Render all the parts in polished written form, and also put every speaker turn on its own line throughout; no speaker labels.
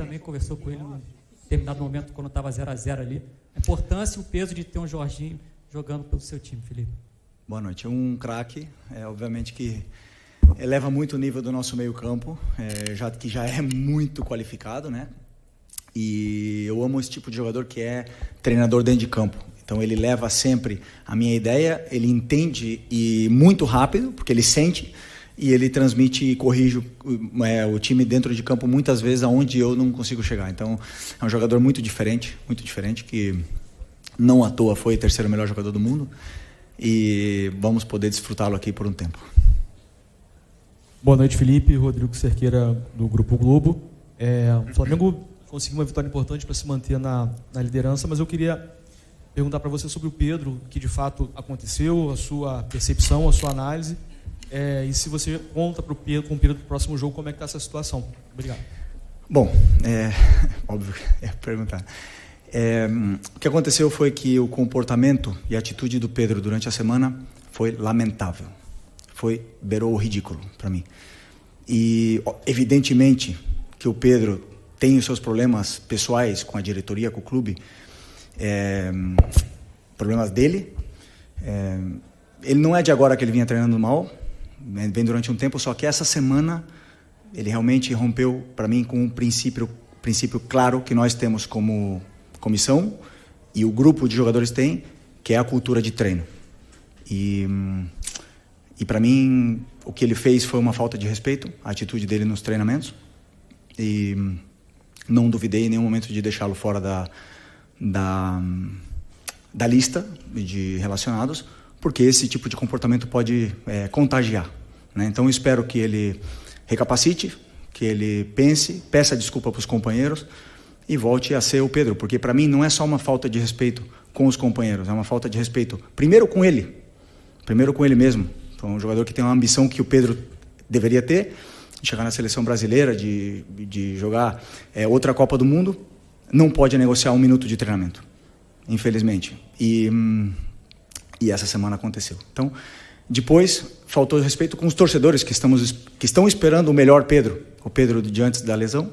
também conversou com ele em determinado momento, quando estava 0-0 ali. A importância e o peso de ter um Jorginho jogando pelo seu time, Felipe.
Boa noite. É um craque, obviamente que eleva muito o nível do nosso meio-campo, que já é muito qualificado, né? E eu amo esse tipo de jogador que é treinador dentro de campo. Então ele leva sempre a minha ideia, ele entende e muito rápido, porque ele sente, e ele transmite e corrige o time dentro de campo muitas vezes aonde eu não consigo chegar. Então é um jogador muito diferente, que não à toa foi o terceiro melhor jogador do mundo, e vamos poder desfrutá-lo aqui por um tempo.
Boa noite, Felipe. Rodrigo Cerqueira, do Grupo Globo. O Flamengo conseguiu uma vitória importante para se manter na liderança, mas eu queria perguntar para você sobre o Pedro, que de fato aconteceu, a sua percepção, a sua análise, e se você conta com o Pedro para o próximo jogo, como é que está essa situação. Obrigado.
Bom, óbvio que é perguntar. O que aconteceu foi que o comportamento e a atitude do Pedro durante a semana foi lamentável. Beirou o ridículo para mim. E evidentemente que o Pedro tem os seus problemas pessoais com a diretoria, com o clube, problemas dele. Ele não é de agora que ele vinha treinando mal, vem durante um tempo, só que essa semana ele realmente rompeu para mim com um princípio claro que nós temos como comissão e o grupo de jogadores tem, que é a cultura de treino. E para mim o que ele fez foi uma falta de respeito, a atitude dele nos treinamentos, e não duvidei em nenhum momento de deixá-lo fora da lista de relacionados, porque esse tipo de comportamento pode contagiar, né? Então eu espero que ele recapacite, que ele peça desculpa para os companheiros e volte a ser o Pedro, porque para mim não é só uma falta de respeito com os companheiros, é uma falta de respeito primeiro com ele mesmo. Então, um jogador que tem uma ambição que o Pedro deveria ter, de chegar na seleção brasileira, de jogar outra Copa do Mundo, não pode negociar 1 minuto de treinamento, infelizmente. E essa semana aconteceu. Então, depois, faltou respeito com os torcedores que estão esperando o melhor Pedro, o Pedro de antes da lesão,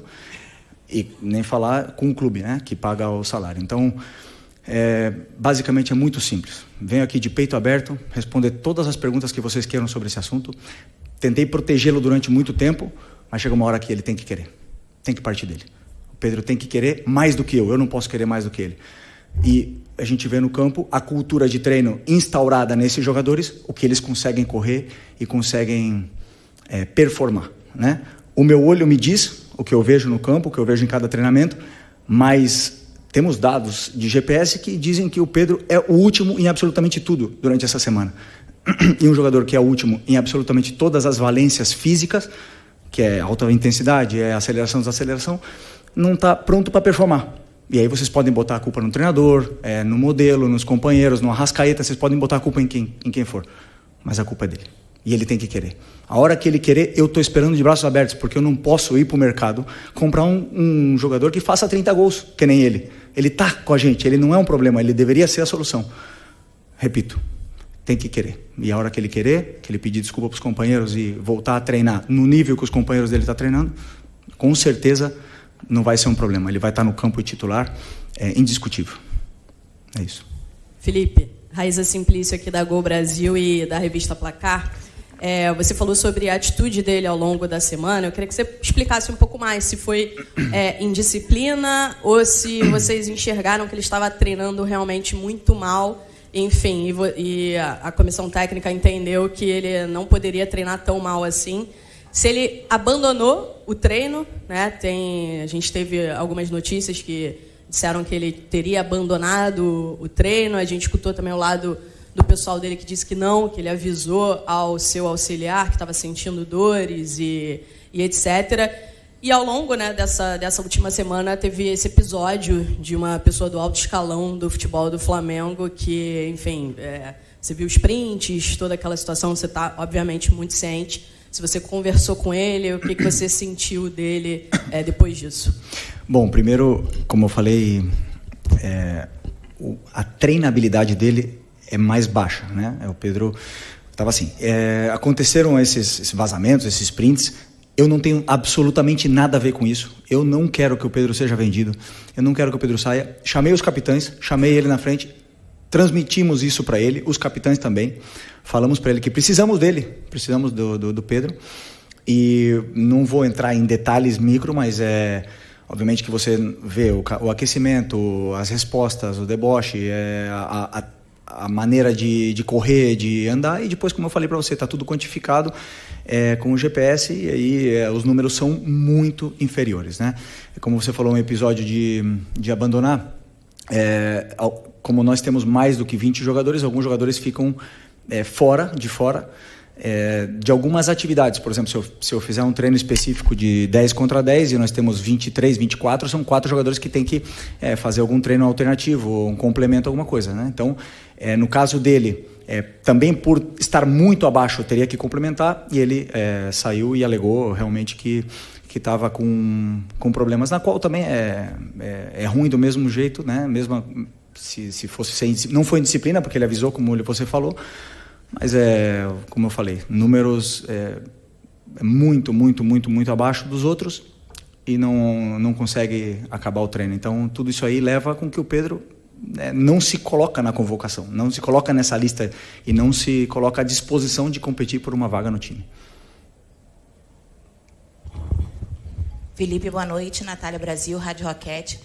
e nem falar com o clube, né, que paga o salário. Então, basicamente é muito simples. Venho aqui de peito aberto, responder todas as perguntas que vocês queiram sobre esse assunto. Tentei protegê-lo durante muito tempo, mas chega uma hora que ele tem que querer. Tem que partir dele. O Pedro tem que querer mais do que eu não posso querer mais do que ele. E a gente vê no campo a cultura de treino instaurada nesses jogadores, o que eles conseguem correr e conseguem performar, né? O meu olho me diz o que eu vejo no campo, o que eu vejo em cada treinamento, mas temos dados de GPS que dizem que o Pedro é o último em absolutamente tudo durante essa semana. E um jogador que é o último em absolutamente todas as valências físicas, que é alta intensidade, é aceleração, desaceleração, não está pronto para performar. E aí vocês podem botar a culpa no treinador, no modelo, nos companheiros, no Arrascaeta, vocês podem botar a culpa em quem for. Mas a culpa é dele. E ele tem que querer. A hora que ele querer, eu estou esperando de braços abertos, porque eu não posso ir para o mercado comprar um jogador que faça 30 gols, que nem ele. Ele está com a gente, ele não é um problema, ele deveria ser a solução. Repito, tem que querer. E a hora que ele querer, que ele pedir desculpa para os companheiros e voltar a treinar no nível que os companheiros dele estão treinando, com certeza não vai ser um problema. Ele vai estar no campo titular, indiscutível. É isso.
Felipe, Raíza Simplício aqui da Gol Brasil e da revista Placar. Você falou sobre a atitude dele ao longo da semana. Eu queria que você explicasse um pouco mais se foi indisciplina ou se vocês enxergaram que ele estava treinando realmente muito mal. Enfim, e a comissão técnica entendeu que ele não poderia treinar tão mal assim. Se ele abandonou o treino, né? A gente teve algumas notícias que disseram que ele teria abandonado o treino. A gente escutou também o lado do pessoal dele que disse que não, que ele avisou ao seu auxiliar que estava sentindo dores e etc. E ao longo, né, dessa última semana teve esse episódio de uma pessoa do alto escalão do futebol do Flamengo que, enfim, você viu os prints, toda aquela situação, você está, obviamente, muito ciente. Se você conversou com ele, o que você sentiu dele depois disso?
Bom, primeiro, como eu falei, a treinabilidade dele é mais baixa, né? O Pedro estava assim. Aconteceram esses vazamentos, esses prints. Eu não tenho absolutamente nada a ver com isso. Eu não quero que o Pedro seja vendido. Eu não quero que o Pedro saia. Chamei os capitães, chamei ele na frente, transmitimos isso para ele, os capitães também. Falamos para ele que precisamos dele, precisamos do Pedro. E não vou entrar em detalhes micro, mas obviamente que você vê o aquecimento, as respostas, o deboche, a maneira de correr, de andar, e depois, como eu falei para você, está tudo quantificado com o GPS, e aí os números são muito inferiores, né? Como você falou, um episódio de abandonar, como nós temos mais do que 20 jogadores, alguns jogadores ficam fora de algumas atividades. Por exemplo, se eu fizer um treino específico de 10 contra 10 e nós temos 23, 24, são 4 jogadores que têm que fazer algum treino alternativo, um complemento, alguma coisa, né? Então, no caso dele, também por estar muito abaixo, eu teria que complementar, e ele saiu e alegou realmente que estava com problemas, na qual também é ruim do mesmo jeito, né? Mesmo se fosse não foi indisciplina, porque ele avisou, como você falou, mas como eu falei, números muito abaixo dos outros, e não consegue acabar o treino. Então, tudo isso aí leva com que o Pedro não se coloca na convocação, não se coloca nessa lista e não se coloca à disposição de competir por uma vaga no time.
Felipe, boa noite. Natália Brasil, Rádio Roquete.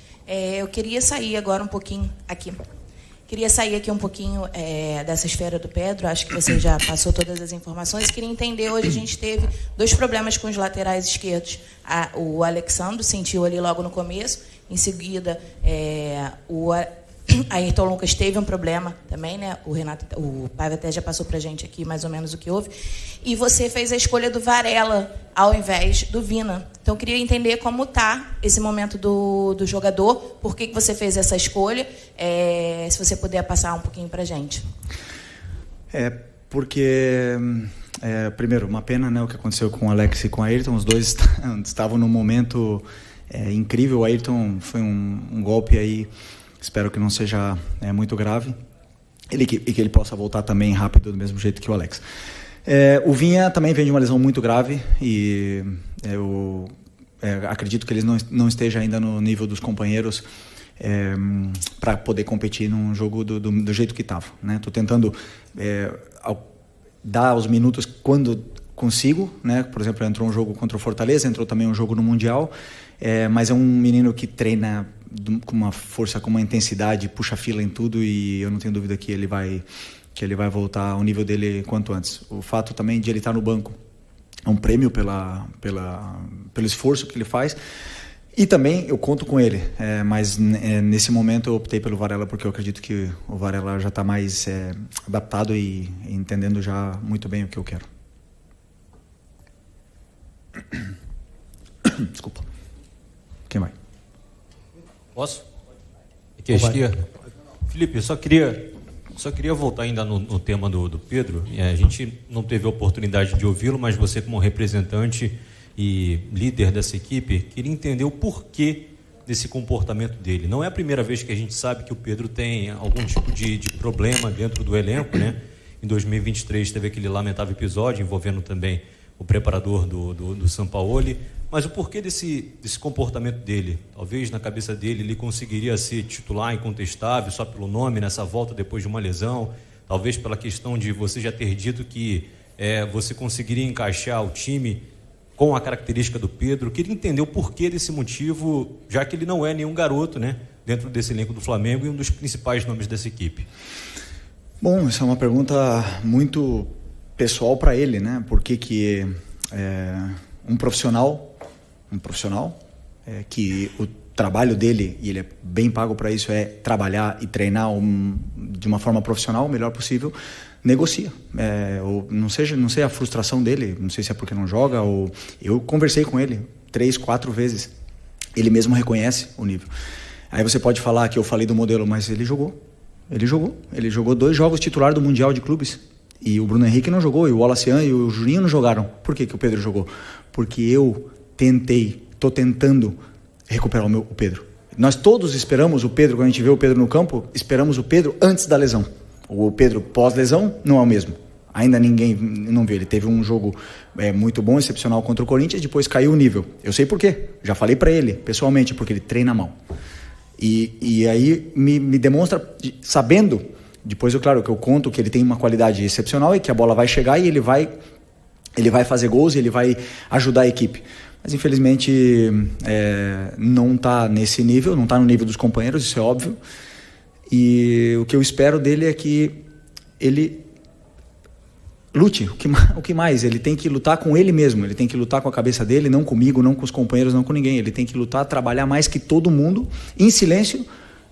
Eu queria sair agora um pouquinho aqui. Um pouquinho dessa esfera do Pedro. Acho que você já passou todas as informações. Queria entender, hoje a gente teve 2 problemas com os laterais esquerdos. O Alexandre sentiu ali logo no começo. Em seguida, o Ayrton Lucas teve um problema também, né? O Paiva até já passou para a gente aqui mais ou menos o que houve. E você fez a escolha do Varela ao invés do Vina. Então, eu queria entender como está esse momento do jogador, por que você fez essa escolha, se você puder passar um pouquinho para a gente.
Porque, primeiro, uma pena, né, o que aconteceu com o Alex e com o Ayrton. Os dois estavam num momento incrível. O Ayrton foi um golpe aí, espero que não seja muito grave, e que ele possa voltar também rápido, do mesmo jeito que o Alex. O Vinha também vem de uma lesão muito grave, e eu acredito que ele não esteja ainda no nível dos companheiros para poder competir num jogo do jeito que estava, né? Estou tentando dar os minutos quando consigo, né? Por exemplo, entrou um jogo contra o Fortaleza, entrou também um jogo no Mundial, mas é um menino que treina com uma força, com uma intensidade, puxa fila em tudo, e eu não tenho dúvida que ele vai voltar ao nível dele quanto antes. O fato também de ele estar no banco é um prêmio pelo esforço que ele faz, e também eu conto com ele, mas nesse momento eu optei pelo Varela, porque eu acredito que o Varela já está mais adaptado e entendendo já muito bem o que eu quero. Desculpa. Quem vai?
Posso? Aqui à esquerda. Felipe, eu só queria voltar ainda no tema do Pedro. A gente não teve a oportunidade de ouvi-lo, mas você, como representante e líder dessa equipe, queria entender o porquê desse comportamento dele. Não é a primeira vez que a gente sabe que o Pedro tem algum tipo de problema dentro do elenco, né? Em 2023 teve aquele lamentável episódio envolvendo também o preparador do Sampaoli. Mas o porquê desse comportamento dele? Talvez na cabeça dele ele conseguiria ser titular incontestável só pelo nome nessa volta depois de uma lesão, talvez pela questão de você já ter dito que você conseguiria encaixar o time com a característica do Pedro. Queria entender o porquê desse motivo, já que ele não é nenhum garoto, né, dentro desse elenco do Flamengo e um dos principais nomes dessa equipe.
Bom, essa é uma pergunta muito pessoal para ele, né? Por que um profissional que o trabalho dele, e ele é bem pago para isso, é trabalhar e treinar de uma forma profissional o melhor possível, negocia. Ou não sei a frustração dele, não sei se é porque não joga, ou eu conversei com ele 3, 4 vezes, ele mesmo reconhece o nível. Aí você pode falar que eu falei do modelo, mas ele jogou 2 jogos titular do Mundial de Clubes, e o Bruno Henrique não jogou, e o Wallacian e o Juninho não jogaram. Por que o Pedro jogou? Porque eu estou tentando recuperar o Pedro. Nós todos esperamos o Pedro, quando a gente vê o Pedro no campo, esperamos o Pedro antes da lesão. O Pedro pós-lesão não é o mesmo. Ainda ninguém não viu. Ele teve um jogo muito bom, excepcional contra o Corinthians, depois caiu o nível. Eu sei por quê. Já falei para ele, pessoalmente, porque ele treina mal. E aí me demonstra, sabendo, depois claro que eu conto que ele tem uma qualidade excepcional e que a bola vai chegar e ele vai fazer gols e ele vai ajudar a equipe. Mas infelizmente não está nesse nível, não está no nível dos companheiros, isso é óbvio. E o que eu espero dele é que ele lute. O que mais? Ele tem que lutar com ele mesmo, ele tem que lutar com a cabeça dele, não comigo, não com os companheiros, não com ninguém. Ele tem que lutar, trabalhar mais que todo mundo, em silêncio,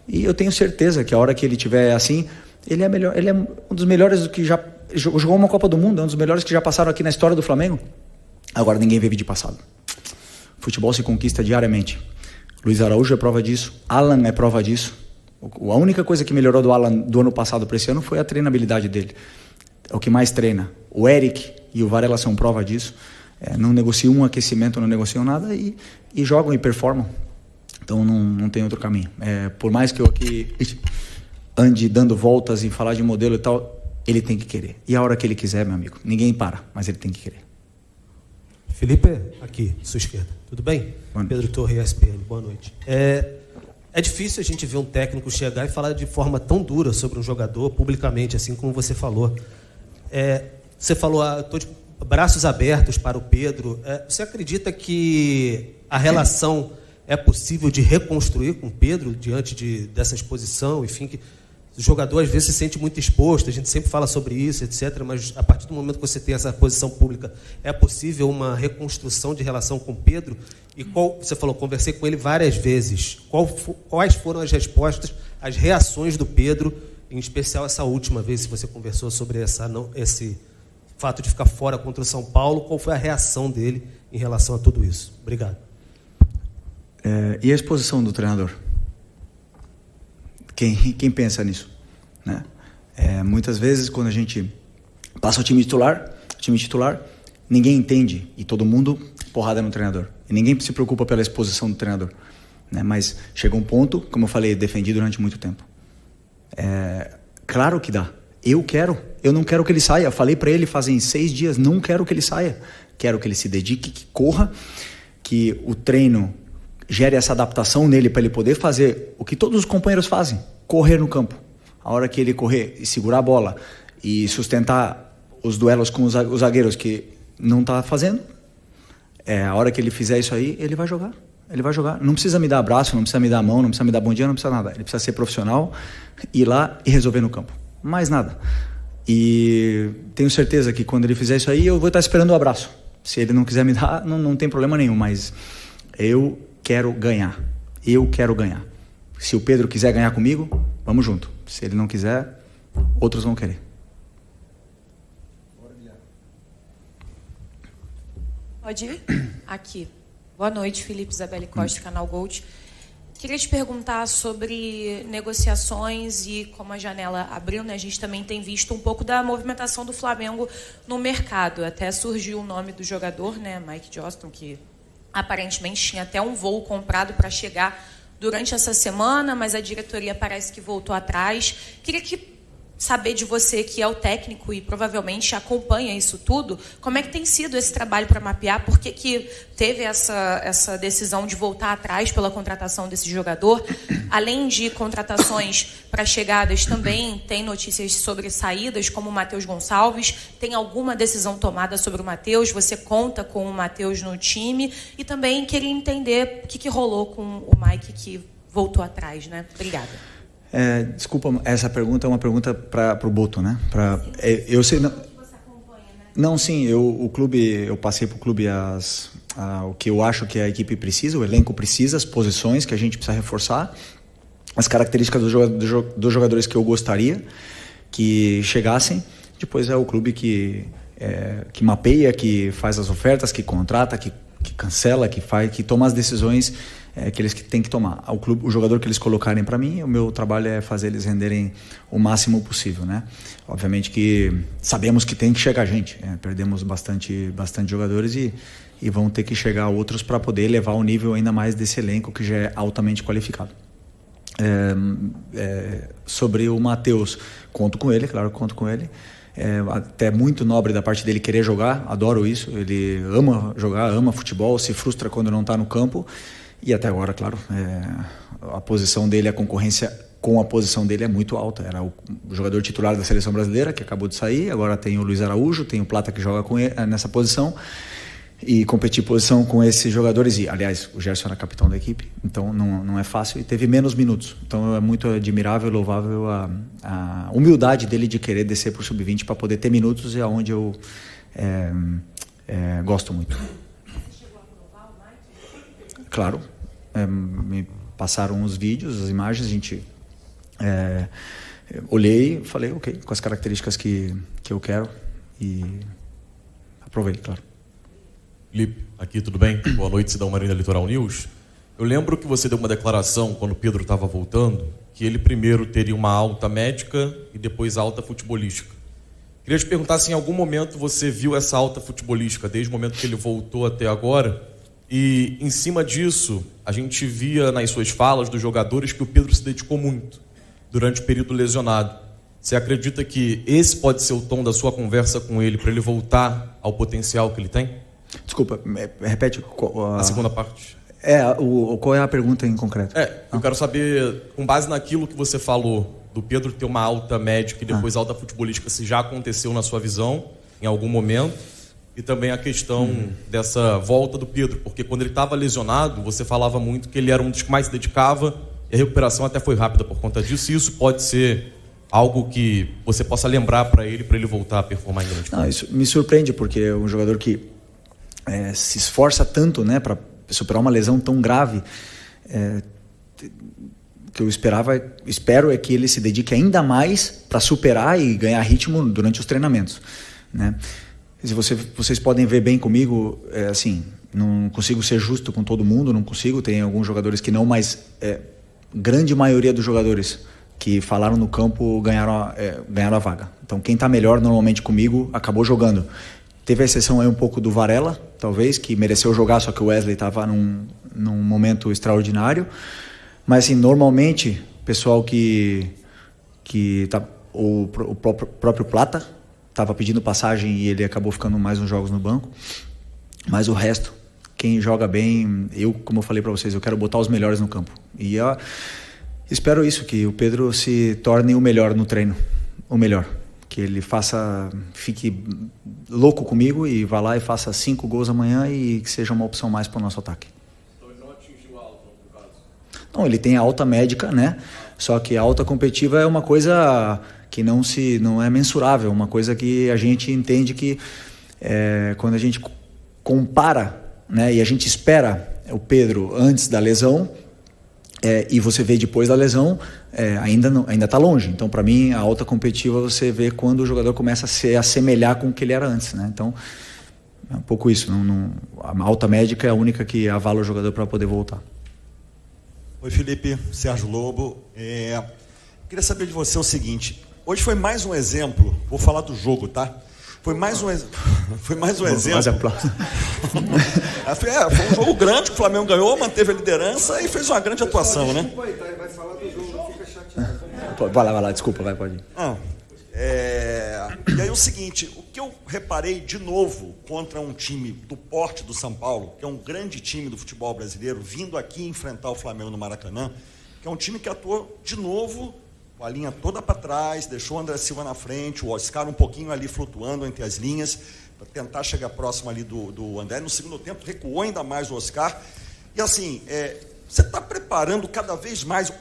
e eu tenho certeza que a hora que ele estiver assim, ele é melhor, ele é um dos melhores que já jogou uma Copa do Mundo, é um dos melhores que já passaram aqui na história do Flamengo. Agora ninguém vê vídeo passado. Futebol se conquista diariamente. Luiz Araújo é prova disso, Alan é prova disso. A única coisa que melhorou do Alan do ano passado para esse ano foi a treinabilidade dele. É o que mais treina. O Eric e o Varela são prova disso. Não negociam um aquecimento, não negociam nada e jogam e performam. Então não tem outro caminho. Por mais que eu aqui ande dando voltas e falar de modelo e tal, ele tem que querer. E a hora que ele quiser, meu amigo, ninguém para, mas ele tem que querer.
Felipe, aqui, sua esquerda. Tudo bem? Pedro Torre, ESPN. Boa noite. É difícil a gente ver um técnico chegar e falar de forma tão dura sobre um jogador publicamente, assim como você falou. Você falou, estou de braços abertos para o Pedro. Você acredita que a relação é possível de reconstruir com o Pedro diante dessa exposição? Enfim, que o jogador às vezes se sente muito exposto, a gente sempre fala sobre isso, etc. Mas a partir do momento que você tem essa posição pública, é possível uma reconstrução de relação com o Pedro? E você falou, conversei com ele várias vezes. Quais foram as respostas, as reações do Pedro, em especial essa última vez que você conversou sobre esse fato de ficar fora contra o São Paulo? Qual foi a reação dele em relação a tudo isso? Obrigado.
E a exposição do treinador? Quem pensa nisso? Né? Muitas vezes, quando a gente passa o time titular, ninguém entende e todo mundo porrada no treinador. E ninguém se preocupa pela exposição do treinador. Né? Mas chega um ponto, como eu falei, defendi durante muito tempo. Claro que dá. Eu não quero que ele saia. Eu falei para ele fazem 6 dias, não quero que ele saia. Quero que ele se dedique, que corra, que o treino gere essa adaptação nele para ele poder fazer o que todos os companheiros fazem, correr no campo. A hora que ele correr e segurar a bola e sustentar os duelos com os zagueiros que não está fazendo, a hora que ele fizer isso aí, ele vai jogar. Ele vai jogar. Não precisa me dar abraço, não precisa me dar mão, não precisa me dar bom dia, não precisa nada. Ele precisa ser profissional, ir lá e resolver no campo. Mais nada. E tenho certeza que quando ele fizer isso aí, eu vou estar esperando o abraço. Se ele não quiser me dar, não tem problema nenhum, mas eu quero ganhar. Eu quero ganhar. Se o Pedro quiser ganhar comigo, vamos junto. Se ele não quiser, outros vão querer.
Pode ir? Aqui. Boa noite, Felipe Isabelle Costa, Canal Gold. Queria te perguntar sobre negociações e como a janela abriu, né? A gente também tem visto um pouco da movimentação do Flamengo no mercado. Até surgiu o nome do jogador, né? Mike Johnston, que aparentemente tinha até um voo comprado para chegar durante essa semana, mas a diretoria parece que voltou atrás. Queria saber de você, que é o técnico e provavelmente acompanha isso tudo, como é que tem sido esse trabalho para mapear? Por que teve essa decisão de voltar atrás pela contratação desse jogador? Além de contratações para chegadas, também tem notícias sobre saídas, como o Matheus Gonçalves. Tem alguma decisão tomada sobre o Matheus? Você conta com o Matheus no time? E também queria entender o que rolou com o Mike, que voltou atrás, né? Obrigada.
Desculpa, essa pergunta é uma pergunta para o Boto, né? Eu sei, não, sim, o clube, eu passei para o clube o que eu acho que a equipe precisa, o elenco precisa, as posições que a gente precisa reforçar, as características dos jogadores que eu gostaria que chegassem. Depois é o clube que mapeia, que faz as ofertas, que contrata, que cancela, que toma as decisões que eles têm que tomar. O jogador que eles colocarem para mim, o meu trabalho é fazer eles renderem o máximo possível, né? Obviamente que sabemos que tem que chegar gente, perdemos bastante jogadores e vão ter que chegar outros para poder elevar o nível ainda mais desse elenco que já é altamente qualificado. Sobre o Matheus, conto com ele, claro que conto com ele. até muito nobre da parte dele querer jogar, adoro isso, ele ama jogar, ama futebol, se frustra quando não está no campo, e até agora, claro, a posição dele, a concorrência com a posição dele é muito alta. Era o jogador titular da seleção brasileira, que acabou de sair, agora tem o Luiz Araújo, tem o Plata que joga com ele, nessa posição, e competir posição com esses jogadores, e aliás, o Gerson era capitão da equipe, então não é fácil, e teve menos minutos, então é muito admirável, louvável a humildade dele de querer descer para o sub-20 para poder ter minutos, é onde eu gosto muito.
Você chegou a provar o Mike?
Claro, me passaram os vídeos, as imagens, a gente olhei, falei, ok, com as características que eu quero, e aprovei, claro.
Felipe, aqui tudo bem? Boa noite, Cidão Marina Litoral News. Eu lembro que você deu uma declaração quando o Pedro estava voltando, que ele primeiro teria uma alta médica e depois alta futebolística. Queria te perguntar se em algum momento você viu essa alta futebolística, desde o momento que ele voltou até agora, e em cima disso, a gente via nas suas falas dos jogadores que o Pedro se dedicou muito durante o período lesionado. Você acredita que esse pode ser o tom da sua conversa com ele para ele voltar ao potencial que ele tem?
Desculpa, repete
a segunda parte.
Qual é a pergunta em concreto?
Eu quero saber, com base naquilo que você falou, do Pedro ter uma alta médica e depois alta futebolística, se já aconteceu na sua visão, em algum momento, e também a questão dessa volta do Pedro, porque quando ele estava lesionado, você falava muito que ele era um dos que mais se dedicava, e a recuperação até foi rápida por conta disso, e isso pode ser algo que você possa lembrar para ele voltar a performar em grande forma.
Isso me surpreende, porque é um jogador que se esforça tanto, né, para superar uma lesão tão grave, que eu espero é que ele se dedique ainda mais para superar e ganhar ritmo durante os treinamentos, né? Se vocês podem ver bem comigo, assim, não consigo ser justo com todo mundo, não consigo, tem alguns jogadores que não, mas grande maioria dos jogadores que falaram no campo ganharam a vaga. Então quem está melhor normalmente comigo acabou jogando. Teve a exceção aí um pouco do Varela, talvez, que mereceu jogar, só que o Wesley estava num momento extraordinário. Mas, assim, normalmente, o pessoal o próprio Plata estava pedindo passagem e ele acabou ficando mais uns jogos no banco. Mas o resto, quem joga bem, como eu falei para vocês, eu quero botar os melhores no campo. E eu espero isso, que o Pedro se torne o melhor no treino, o melhor. Que ele fique louco comigo e vá lá e faça 5 gols amanhã e que seja uma opção mais para o nosso ataque.
Então ele não atingiu a alta, no caso?
Não, ele tem a alta médica, né? Só que a alta competitiva é uma coisa que não é mensurável, uma coisa que a gente entende que quando a gente compara, né, e a gente espera o Pedro antes da lesão, e você vê depois da lesão, ainda está longe. Então, para mim, a alta competitiva você vê quando o jogador começa a se assemelhar com o que ele era antes, né? Então, é um pouco isso. A alta médica é a única que avala o jogador para poder voltar.
Oi, Felipe, Sérgio Lobo. Queria saber de você o seguinte. Hoje foi mais um exemplo, vou falar do jogo, tá? Foi mais um exemplo. Foi um jogo grande que o Flamengo ganhou, manteve a liderança e fez uma grande atuação, né?
Vai falar do jogo, não fica chateado.
Vai lá, desculpa, pode ir.
E aí o seguinte, o que eu reparei de novo contra um time do porte do São Paulo, que é um grande time do futebol brasileiro, vindo aqui enfrentar o Flamengo no Maracanã, que é um time que atuou de novo com a linha toda para trás, deixou o André Silva na frente, o Oscar um pouquinho ali flutuando entre as linhas, para tentar chegar próximo ali do André. No segundo tempo, recuou ainda mais o Oscar. E assim, você está preparando cada vez mais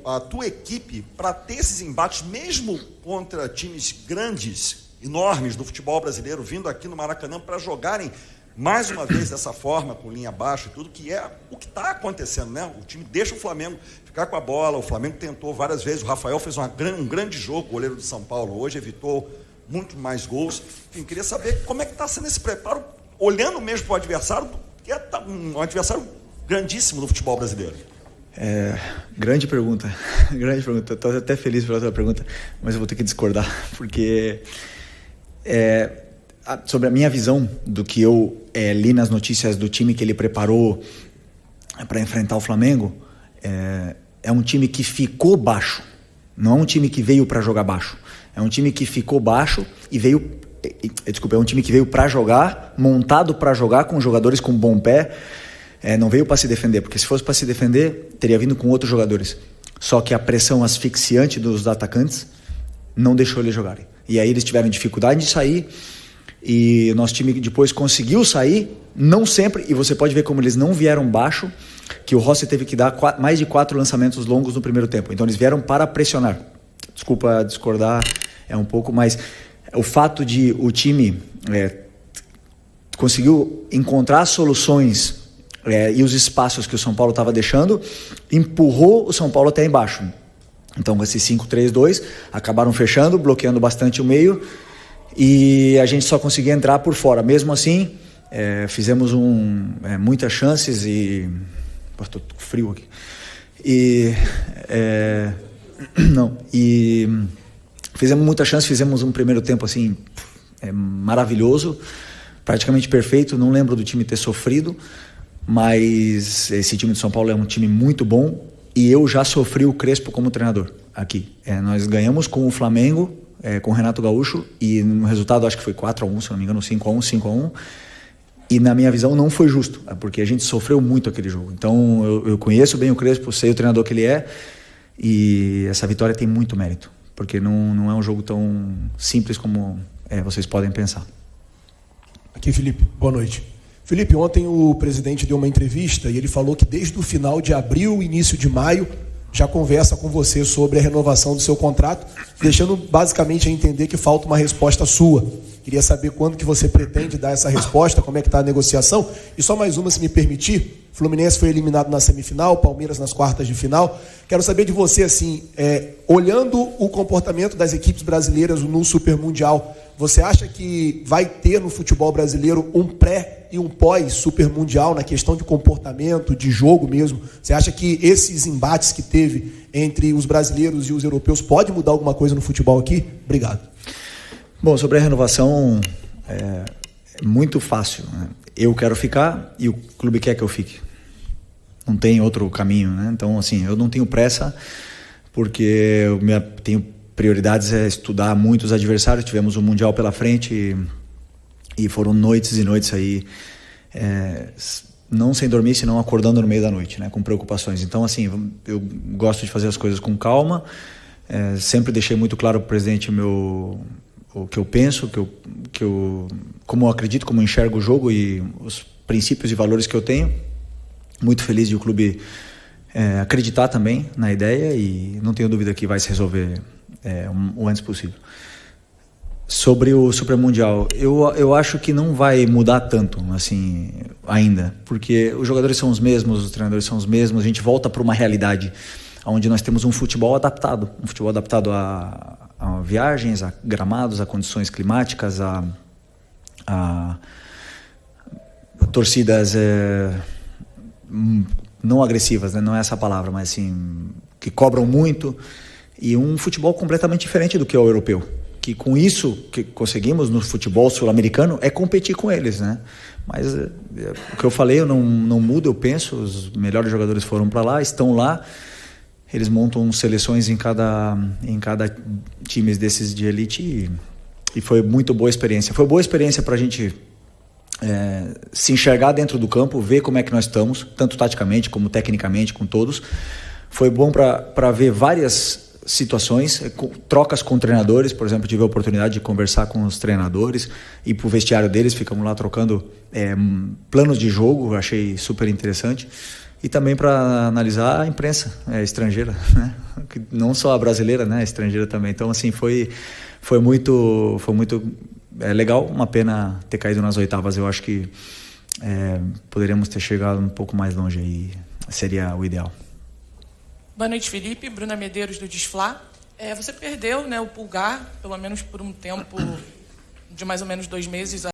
a tua equipe para ter esses embates, mesmo contra times grandes, enormes do futebol brasileiro, vindo aqui no Maracanã para jogarem mais uma vez dessa forma, com linha baixa e tudo, que é o que está acontecendo, né? O time deixa o Flamengo ficar com a bola, o Flamengo tentou várias vezes, o Rafael fez um grande jogo, o goleiro do São Paulo hoje, evitou muito mais gols. Enfim, queria saber como é que está sendo esse preparo, olhando mesmo para o adversário, que é um adversário grandíssimo do futebol brasileiro.
Grande pergunta. Estou até feliz pela tua pergunta, mas eu vou ter que discordar, porque sobre a minha visão do que eu li nas notícias do time que ele preparou para enfrentar o Flamengo, é um time que ficou baixo, não é um time que veio para jogar baixo. É um time que ficou baixo e veio... Desculpa, é um time que veio para jogar, montado para jogar, com jogadores com bom pé. Não veio para se defender, porque se fosse para se defender, teria vindo com outros jogadores. Só que a pressão asfixiante dos atacantes não deixou eles jogarem. E aí eles tiveram dificuldade de sair, e o nosso time depois conseguiu sair, não sempre, e você pode ver como eles não vieram baixo, que o Rossi teve que dar mais de 4 lançamentos longos no primeiro tempo. Então eles vieram para pressionar. Desculpa discordar um pouco, mas o fato de o time conseguiu encontrar soluções e os espaços que o São Paulo estava deixando, empurrou o São Paulo até embaixo. Então, com esse 5-3-2, acabaram fechando, bloqueando bastante o meio, e a gente só conseguia entrar por fora. Mesmo assim, fizemos muitas chances e... Estou frio aqui. Fizemos muitas chances, fizemos um primeiro tempo assim, maravilhoso, praticamente perfeito. Não lembro do time ter sofrido, mas esse time de São Paulo é um time muito bom, e eu já sofri o Crespo como treinador aqui. Nós ganhamos com o Flamengo, com o Renato Gaúcho, e no resultado acho que foi 4-1, se não me engano, 5-1, e na minha visão não foi justo, porque a gente sofreu muito aquele jogo. Então eu conheço bem o Crespo, sei o treinador que ele é, e essa vitória tem muito mérito, porque não é um jogo tão simples como vocês podem pensar.
Aqui, Felipe, boa noite. Felipe, ontem o presidente deu uma entrevista e ele falou que desde o final de abril, início de maio, já conversa com você sobre a renovação do seu contrato, deixando basicamente a entender que falta uma resposta sua. Queria saber quando que você pretende dar essa resposta, como é que está a negociação. E só mais uma, se me permitir. Fluminense foi eliminado na semifinal, Palmeiras nas quartas de final. Quero saber de você, assim, olhando o comportamento das equipes brasileiras no Super Mundial, você acha que vai ter no futebol brasileiro um pré e um pós-Super Mundial na questão de comportamento, de jogo mesmo? Você acha que esses embates que teve entre os brasileiros e os europeus pode mudar alguma coisa no futebol aqui? Obrigado.
Bom, sobre a renovação, é muito fácil, né? Eu quero ficar e o clube quer que eu fique. Não tem outro caminho, né? Então, assim, eu não tenho pressa, porque eu tenho prioridades, estudar muito os adversários. Tivemos um Mundial pela frente e foram noites e noites aí, não sem dormir, senão acordando no meio da noite, né? Com preocupações. Então, assim, eu gosto de fazer as coisas com calma. Sempre deixei muito claro para o presidente o que eu penso, como eu acredito, como eu enxergo o jogo e os princípios e valores que eu tenho. Muito feliz de o clube acreditar também na ideia, e não tenho dúvida que vai se resolver o antes possível. Sobre o Super Mundial, eu acho que não vai mudar tanto assim ainda, porque os jogadores são os mesmos, os treinadores são os mesmos. A gente volta para uma realidade onde nós temos um futebol adaptado a viagens, a gramados, a condições climáticas, a torcidas não agressivas, né? Não é essa palavra, mas assim, que cobram muito, e um futebol completamente diferente do que é o europeu, que com isso que conseguimos no futebol sul-americano é competir com eles, né? Mas o que eu falei, eu não mudo, eu penso, os melhores jogadores foram para lá, estão lá. Eles montam seleções em cada time desses de elite, e foi muito boa experiência. Foi boa experiência para a gente se enxergar dentro do campo, ver como é que nós estamos, tanto taticamente como tecnicamente, com todos. Foi bom para ver várias situações, trocas com treinadores. Por exemplo, tive a oportunidade de conversar com os treinadores, ir para o vestiário deles, ficamos lá trocando planos de jogo, achei super interessante. E também para analisar a imprensa estrangeira, né? Não só a brasileira, né? A estrangeira também. Então, assim, foi muito legal. Uma pena ter caído nas oitavas. Eu acho que poderíamos ter chegado um pouco mais longe, aí seria o ideal.
Boa noite, Felipe. Bruna Medeiros, do Desflá. Você perdeu, né, o Pulgar, pelo menos por um tempo de mais ou menos 2 meses,